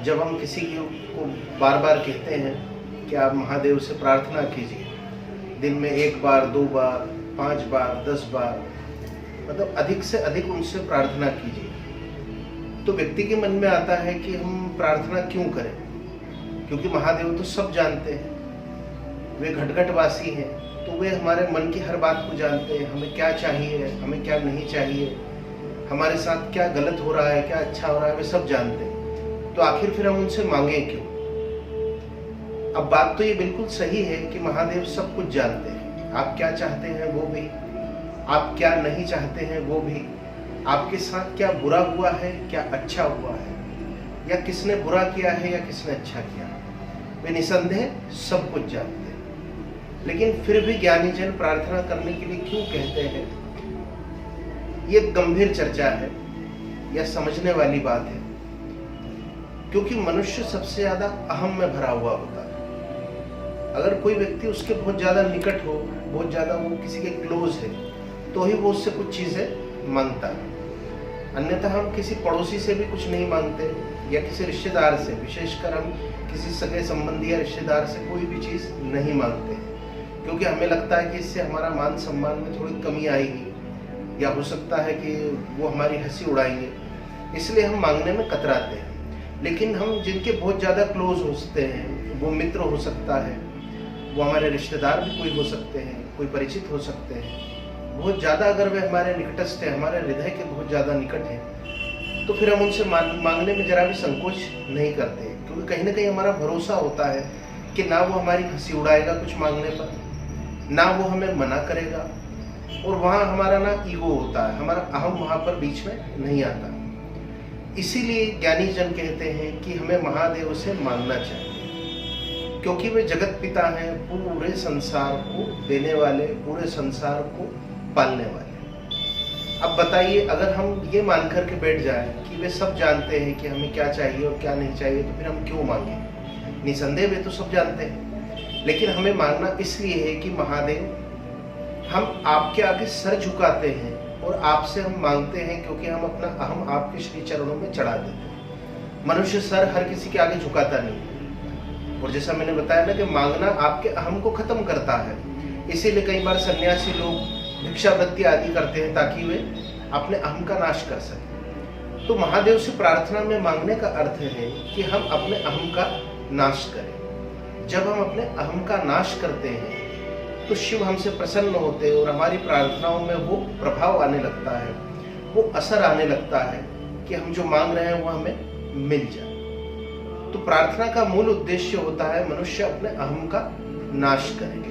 जब हम किसी को बार बार कहते हैं कि आप महादेव से प्रार्थना कीजिए, दिन में 1 बार, 2 बार, 5 बार, 10 बार, मतलब अधिक से अधिक उनसे प्रार्थना कीजिए, तो व्यक्ति के मन में आता है कि हम प्रार्थना क्यों करें, क्योंकि महादेव तो सब जानते हैं, वे घट-घटवासी हैं, तो वे हमारे मन की हर बात को जानते हैं, हमें क्या चाहिए, हमें क्या नहीं चाहिए, हमारे साथ क्या गलत हो रहा है, क्या अच्छा हो रहा है, वे सब जानते हैं। तो आखिर फिर हम उनसे मांगे क्यों? अब बात तो ये बिल्कुल सही है कि महादेव सब कुछ जानते हैं, आप क्या चाहते हैं वो भी, आप क्या नहीं चाहते हैं वो भी, आपके साथ क्या बुरा हुआ है, क्या अच्छा हुआ है, या किसने बुरा किया है या किसने अच्छा किया, वे निसंदेह सब कुछ जानते हैं। लेकिन फिर भी ज्ञानी जन प्रार्थना करने के लिए क्यों कहते हैं? ये गंभीर चर्चा है या समझने वाली बात है, क्योंकि मनुष्य सबसे ज्यादा अहम में भरा हुआ होता है। अगर कोई व्यक्ति उसके बहुत ज्यादा निकट हो, बहुत ज्यादा वो किसी के क्लोज है, तो ही वो उससे कुछ चीजें मांगता है। अन्यथा हम किसी पड़ोसी से भी कुछ नहीं मांगते, या किसी रिश्तेदार से, विशेषकर हम किसी सगे संबंधी या रिश्तेदार से कोई भी चीज नहीं मांगते, क्योंकि हमें लगता है कि इससे हमारा मान सम्मान में थोड़ी कमी आएगी, या हो सकता है कि वो हमारी हंसी उड़ाएंगे, इसलिए हम मांगने में कतराते हैं। लेकिन हम जिनके बहुत ज़्यादा क्लोज होते हैं, वो मित्र हो सकता है, वो हमारे रिश्तेदार भी कोई हो सकते हैं, कोई परिचित हो सकते हैं, बहुत ज़्यादा अगर वे हमारे निकटस्थ हैं, हमारे हृदय के बहुत ज़्यादा निकट हैं, तो फिर हम उनसे मांगने में जरा भी संकोच नहीं करते, क्योंकि कहीं ना कहीं हमारा भरोसा होता है कि ना वो हमारी हंसी उड़ाएगा कुछ मांगने पर, ना वो हमें मना करेगा, और वहाँ हमारा ना ईगो होता है, हमारा अहम वहाँ पर बीच में नहीं आता। इसीलिए ज्ञानी जन कहते हैं कि हमें महादेव से मांगना चाहिए, क्योंकि वे जगत पिता हैं, पूरे संसार को देने वाले, पूरे संसार को पालने वाले। अब बताइए, अगर हम ये मान करके बैठ जाएं कि वे सब जानते हैं कि हमें क्या चाहिए और क्या नहीं चाहिए, तो फिर हम क्यों मांगे? निसंदेह वे तो सब जानते हैं, लेकिन हमें मांगना इसलिए है कि महादेव, हम आपके आगे सर झुकाते हैं और आपसे हम मांगते हैं, क्योंकि हम अपना अहम आपके श्री चरणों में चढ़ा देते हैं। मनुष्य सर हर किसी के आगे झुकाता नहीं, और जैसा मैंने बताया ना कि मांगना आपके अहम को खत्म करता है। इसीलिए कई बार सन्यासी लोग भिक्षावृत्ति आदि करते हैं, ताकि वे अपने अहम का नाश कर सकें। तो महादेव से प्रार्थना में मांगने का अर्थ है कि हम अपने अहम का नाश करें। जब हम अपने अहम का नाश करते हैं तो शिव हमसे प्रसन्न होते हैं, और हमारी प्रार्थनाओं में वो प्रभाव आने लगता है, वो असर आने लगता है कि हम जो मांग रहे हैं वो हमें मिल जाए। तो प्रार्थना का मूल उद्देश्य होता है मनुष्य अपने अहम का नाश करे,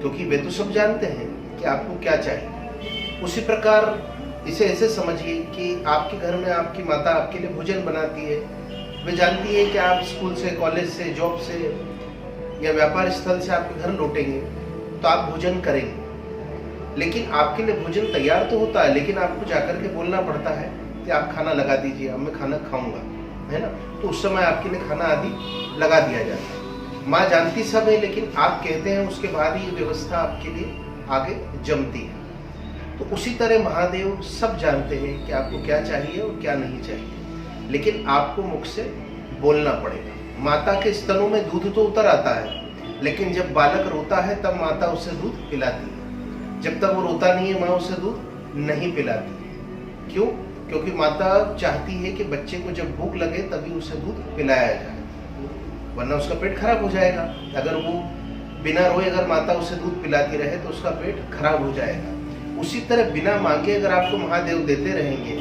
क्योंकि वे तो सब जानते हैं कि आपको क्या चाहिए। उसी प्रकार इसे ऐसे समझिए कि आपके घर में आपकी माता आपके लिए भोजन बनाती है, वे जानती है कि आप स्कूल से, कॉलेज से, जॉब से या व्यापार स्थल से आपके घर लौटेंगे, तो आप भोजन करेंगे। लेकिन आपके लिए भोजन तैयार तो होता है, लेकिन आपको जाकर के बोलना पड़ता है कि आप खाना लगा दीजिए, अब मैं खाना खाऊंगा, है ना। तो उस समय आपके लिए खाना आदि लगा दिया जाता है। माँ जानती सब है, लेकिन आप कहते हैं, उसके बाद ही ये व्यवस्था आपके लिए आगे जमती है। तो उसी तरह महादेव सब जानते हैं कि आपको क्या चाहिए और क्या नहीं चाहिए, लेकिन आपको मुख से बोलना पड़ेगा। माता के स्तनों में दूध तो उतर आता है, लेकिन जब बालक रोता है तब माता उसे दूध पिलाती है। जब तक वो रोता नहीं है, माँ उसे दूध नहीं पिलाती। क्यों? क्योंकि माता चाहती है कि बच्चे को जब भूख लगे तभी उसे दूध पिलाया जाए, वरना उसका पेट खराब हो जाएगा। अगर वो बिना रोए अगर माता उसे दूध पिलाती रहे तो उसका पेट खराब हो जाएगा। उसी तरह बिना मांगे अगर आपको महादेव देते रहेंगे,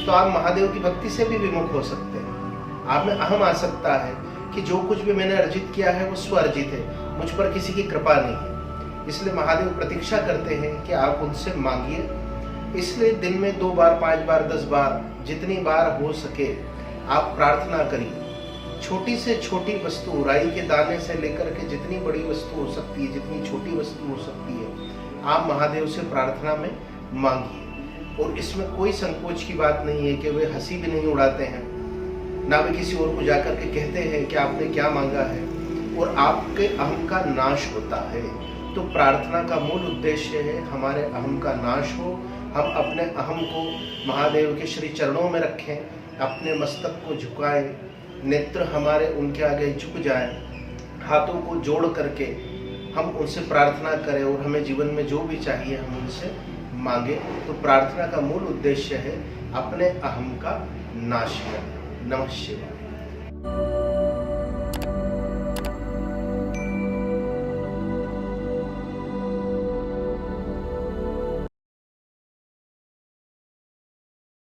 तो आप महादेव की भक्ति से भी विमुख हो सकते हैं। आप में अहम आ सकता है कि जो कुछ भी मैंने अर्जित किया है वो स्वअर्जित है, मुझ पर किसी की कृपा नहीं है। इसलिए महादेव प्रतीक्षा करते हैं कि आप उनसे मांगिए। इसलिए दिन में 2 बार, 5 बार, 10 बार, जितनी बार हो सके आप प्रार्थना करिए। छोटी से छोटी वस्तु, राई के दाने से लेकर के जितनी बड़ी वस्तु हो सकती है, जितनी छोटी वस्तु हो सकती है, आप महादेव से प्रार्थना में मांगिए। और इसमें कोई संकोच की बात नहीं है कि वे हंसी भी नहीं उड़ाते हैं, ना वे किसी और को जाकर के कहते हैं कि आपने क्या मांगा है, और आपके अहम का नाश होता है। तो प्रार्थना का मूल उद्देश्य है हमारे अहम का नाश हो, हम अपने अहम को महादेव के श्री चरणों में रखें, अपने मस्तक को झुकाएं नेत्र हमारे उनके आगे झुक जाएं, हाथों को जोड़ करके हम उनसे प्रार्थना करें और हमें जीवन में जो भी चाहिए हम उनसे मांगे। तो प्रार्थना का मूल उद्देश्य है अपने अहम का नाश करना। नमः शिवाय।